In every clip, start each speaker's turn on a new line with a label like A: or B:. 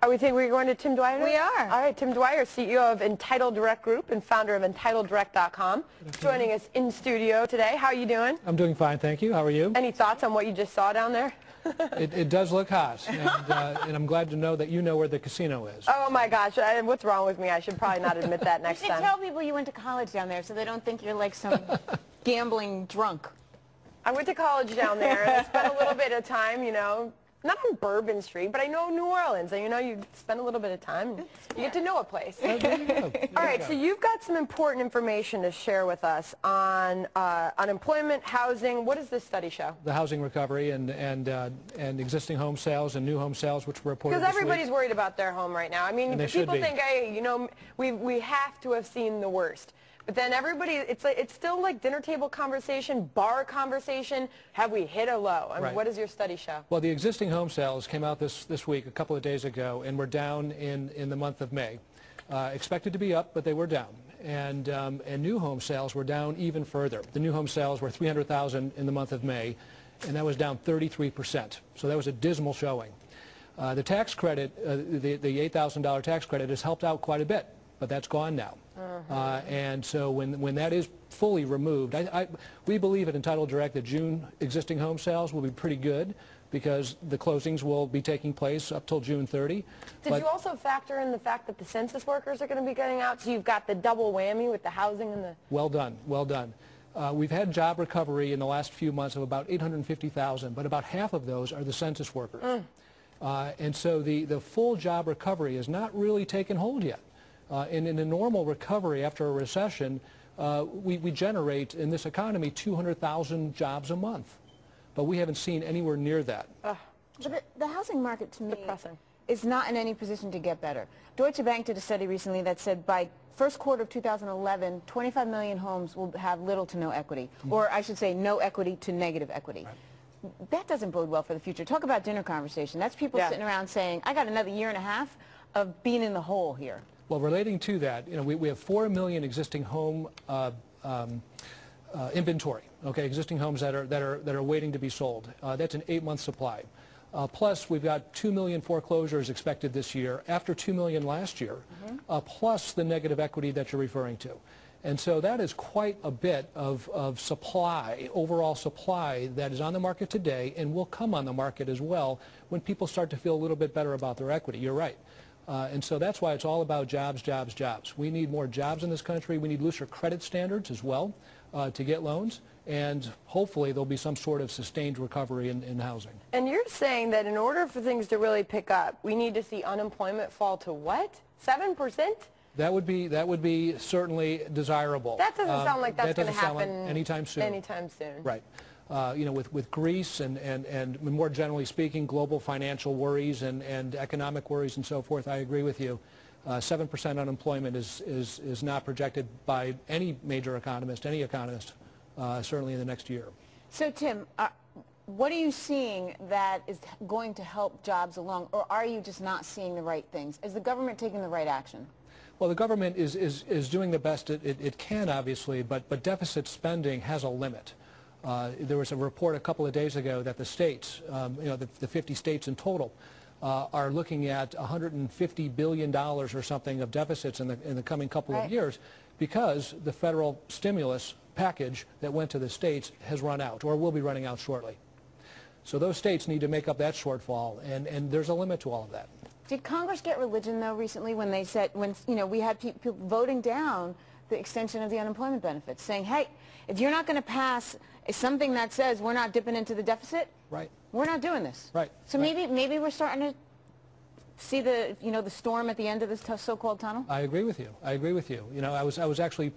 A: We think we're going to Tim Dwyer?
B: We are.
A: All right, Tim Dwyer, CEO of ENTITLE Direct Group and founder of ENTITLEDirect.com, joining us in studio today. How are you doing?
C: I'm doing fine, thank you. How are you?
A: Any thoughts on what you just saw down there?
C: It does look hot, and I'm glad to know that you know where the casino is.
A: Oh my gosh, what's wrong with me? I should probably not admit that next time.
B: You should tell people you went to college down there so they don't think you're like some gambling drunk.
A: I went to college down there and I spent a little bit of time, you know, not on Bourbon Street, but I know New Orleans, and you know, you spend a little bit of time, and you get to know a place.
C: All
A: right, so you've got some important information to share with us on unemployment, housing. What does this study show?
C: The housing recovery and existing home sales and new home sales, which were reported
A: Because
C: this
A: everybody's
C: week.
A: worried about their home right now. I mean, people think, hey, you know, we have to have seen the worst. But then everybody, it's still like dinner table conversation, bar conversation. Have we hit a low? I mean,
C: Right.
A: what does your study show?
C: Well, the existing home sales came out this week, a couple of days ago, and were down in the month of May. Expected to be up, but they were down. And new home sales were down even further. The new home sales were 300,000 in the month of May, and that was down 33%. So that was a dismal showing. The tax credit, the $8,000 tax credit, has helped out quite a bit, but that's gone now. And so when that is fully removed, we believe at ENTITLE Direct that June existing home sales will be pretty good because the closings will be taking place up till June 30.
A: Did you also factor in the fact that the census workers are going to be getting out, so you've got the double whammy with the housing and the...
C: Well done, well done. We've had job recovery in the last few months of about 850,000, but about half of those are the census workers. And so the full job recovery has not really taken hold yet. And in a normal recovery after a recession, we generate in this economy 200,000 jobs a month. But we haven't seen anywhere near that.
B: But the housing market, to me, is not in any position to get better. Deutsche Bank did a study recently that said by first quarter of 2011, 25 million homes will have little to no equity, or I should say no equity to negative equity. Right. That doesn't bode well for the future. Talk about dinner conversation. That's people sitting around saying, I got another year and a half of being in the hole here.
C: Well, relating to that, you know, we have 4 million existing home inventory. Okay, existing homes that are waiting to be sold. That's an 8-month supply. Plus, we've got 2 million foreclosures expected this year, after 2 million last year, plus the negative equity that you're referring to. And so that is quite a bit of supply, overall supply, that is on the market today and will come on the market as well when people start to feel a little bit better about their equity. You're right. And so that's why it's all about jobs, jobs, jobs. We need more jobs in this country. We need looser credit standards as well to get loans. And hopefully there'll be some sort of sustained recovery in housing.
A: And you're saying that in order for things to really pick up, we need to see unemployment fall to what? 7%?
C: That would be certainly desirable.
A: That doesn't sound like that's going to happen
C: like anytime soon.
A: Anytime soon.
C: Right. You know, with Greece and more generally speaking, global financial worries and economic worries and so forth, I agree with you. 7% unemployment is not projected by any major economist, any economist, certainly in the next year.
B: So, Tim, what are you seeing that is going to help jobs along, or are you just not seeing the right things? Is the government taking the right action?
C: Well, the government is doing the best it can, obviously, but deficit spending has a limit. There was a report a couple of days ago that the states, you know, the 50 states in total, are looking at $150 billion or something of deficits in the coming couple of years because the federal stimulus package that went to the states has run out or will be running out shortly. So those states need to make up that shortfall, and there's a limit to all of that.
B: Did Congress get religion, though, recently when they said, you know, we had people voting down the extension of the unemployment benefits, saying, hey, if you're not going to pass something that says we're not dipping into the deficit, we're not doing this.
C: Right.
B: So maybe we're starting to see the storm at the end of this so-called tunnel.
C: I agree with you. I agree with you. You know, I was actually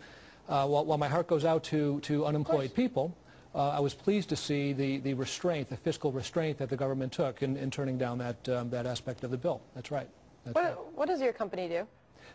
C: while my heart goes out to unemployed people, I was pleased to see the restraint, the fiscal restraint that the government took in turning down that aspect of the bill. That's right.
A: What does your company do?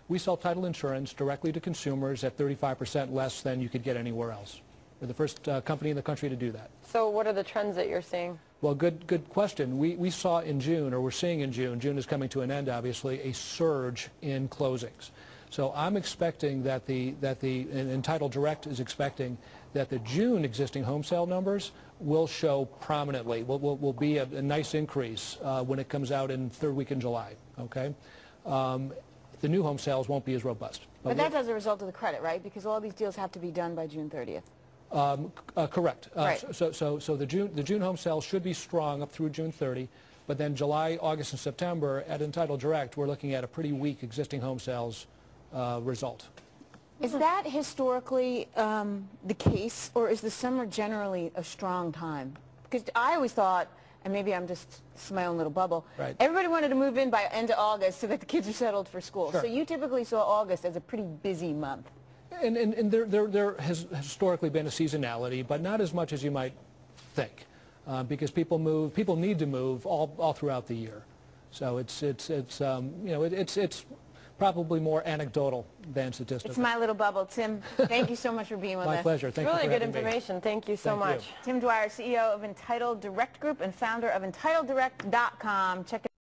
C: We sell title insurance directly to consumers at 35% less than you could get anywhere else. We're the first company in the country to do that.
A: So what are the trends that you're seeing?
C: Well, good question. We saw in June, or we're seeing in June is coming to an end, obviously, a surge in closings. So I'm expecting that and Entitled Direct is expecting that the June existing home sale numbers will show prominently, will be a nice increase when it comes out in third week in July, okay? The new home sales won't be as robust.
B: But that's as a result of the credit, right? Because all these deals have to be done by June 30th.
C: Correct.
B: Right.
C: So the June home sales should be strong up through June 30, but then July, August, and September at Entitled Direct, we're looking at a pretty weak existing home sales result.
B: Is that historically the case, or is the summer generally a strong time? Because I always thought, and maybe I'm just my own little bubble,
C: right,
B: everybody wanted to move in by end of August so that the kids are settled for school.
C: Sure.
B: So you typically saw August as a pretty busy month.
C: And there has historically been a seasonality, but not as much as you might think, because people need to move all throughout the year. So it's probably more anecdotal than statistical.
B: It's my little bubble. Tim, thank you so much for being with us.
C: My pleasure. Thank you for having me.
A: Really good information. Thank you so much.
B: Tim Dwyer, CEO of Entitled Direct Group and founder of EntitledDirect.com. Check it